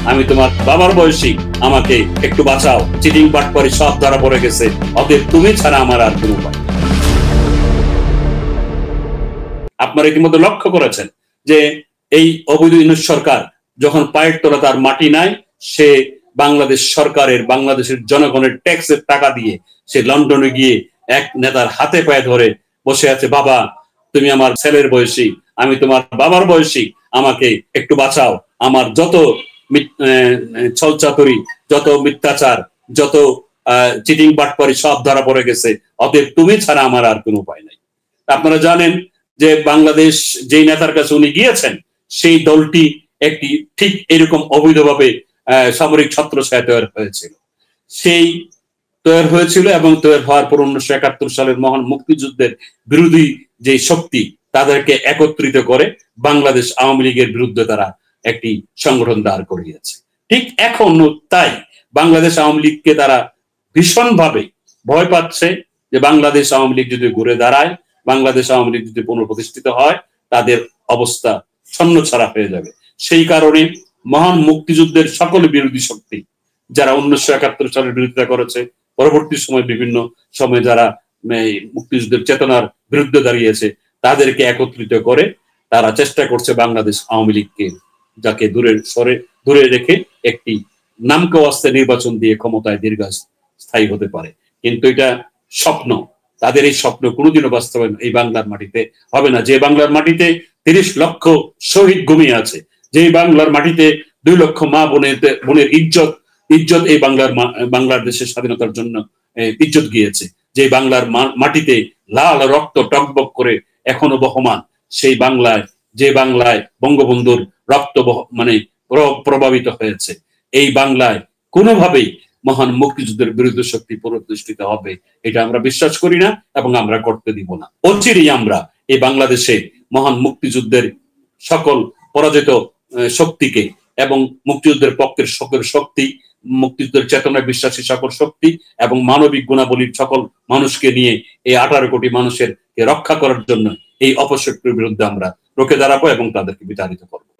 আমি তোমার বাবার বয়সী, আমাকে একটু বাঁচাও, চিটিং বাটপারি সব ধরা পড়ে গেছে, অতএব তুমি ছাড়া আমার আর কোনো উপায়। আপনারা ইতিমধ্যে লক্ষ্য করেছেন যে এই অবৈধ ইউনূস সরকার যখন পায়ের তলা তার মাটি নাই, সে বাংলাদেশ সরকারের, বাংলাদেশের জনগণের ট্যাক্সের টাকা দিয়ে সে লন্ডনে গিয়ে এক নেতার হাতে পায়ে ধরে বসে আছে, বাবা তুমি আমার ছেলের বয়সী, আমি তোমার বাবার বয়সী, আমাকে একটু বাঁচাও, আমার যত ছলচাতুরি, যত মিথ্যাচার, যত চিটিং বাটপারি সব ধরা পড়ে গেছে, অতএব তুমি ছাড়া আমার আর কোনো উপায় নাই। আপনারা জানেন যে বাংলাদেশ যেই নেতার কাছে উনি গিয়েছেন, সেই দলটি একটি ঠিক এরকম অবৈধভাবে সামরিক ছত্রছায়া তৈরি হয়েছিল, সেই তৈরি হয়েছিল এবং তৈরি হওয়ার পর 1971 সালের মহান মুক্তিযুদ্ধের বিরোধী যে শক্তি, তাদেরকে একত্রিত করে বাংলাদেশ আওয়ামী লীগের বিরুদ্ধে তারা একটি সংগঠন দাঁড় করিয়েছে। ঠিক এখনো তাই বাংলাদেশ আওয়ামী লীগকে তারা ভীষণভাবে ভয় পাচ্ছে যে বাংলাদেশ আওয়ামী লীগ যদি ঘুরে দাঁড়ায়, বাংলাদেশ আওয়ামী লীগ যদি পুনঃপ্রতিষ্ঠিত হয়, তাদের অবস্থা ছন্নছাড়া হয়ে যাবে। সেই কারণে মহান মুক্তিযুদ্ধের সকল বিরোধী শক্তি, যারা 1971 সালের বিরোধিতা করেছে, পরবর্তী সময় বিভিন্ন সময় যারা মুক্তিযুদ্ধের চেতনার বিরুদ্ধে দাঁড়িয়েছে, তাদেরকে একত্রিত করে তারা চেষ্টা করছে বাংলাদেশ আওয়ামী লীগকে, যাকে দূরে রেখে একটি নামকে ওয়াস্তে নির্বাচন দিয়ে ক্ষমতায় দীর্ঘস্থায়ী হতে পারে। কিন্তু এটা স্বপ্ন, তাদের এই স্বপ্ন কোনোদিনও বাস্তবায়ন এই বাংলার মাটিতে হবে না। যে বাংলার মাটিতে 30 লক্ষ শহীদ ঘুমিয়ে আছে, যে বাংলার মাটিতে 2 লক্ষ মা বোনের ইজ্জত এই বাংলাদেশের স্বাধীনতার জন্য ইজ্জত গিয়েছে, যে বাংলার মাটিতে লাল রক্ত টকবক করে এখনো বহমান, সেই বাংলায়, যে বাংলায় বঙ্গবন্ধুর রক্ত প্রভাবিত হয়েছে, এই বাংলায় কোনোভাবেই মহান মুক্তিযুদ্ধের বিরুদ্ধে শক্তি প্রতিষ্ঠিত হবে এটা আমরা বিশ্বাস করি না এবং আমরা করতে দিব না। অচিরেই আমরা এই বাংলাদেশে মহান মুক্তিযুদ্ধের সকল পরাজিত শক্তিকে এবং মুক্তিযুদ্ধের পক্ষের সকল শক্তি, মুক্তিযুদ্ধের চেতনায় বিশ্বাসী সকল শক্তি এবং মানবিক গুণাবলীর সকল মানুষকে নিয়ে এই 18 কোটি মানুষের রক্ষা করার জন্য এই অপশক্তির বিরুদ্ধে আমরা রুখে দাঁড়াবো এবং তাদেরকে বিতাড়িত করবো।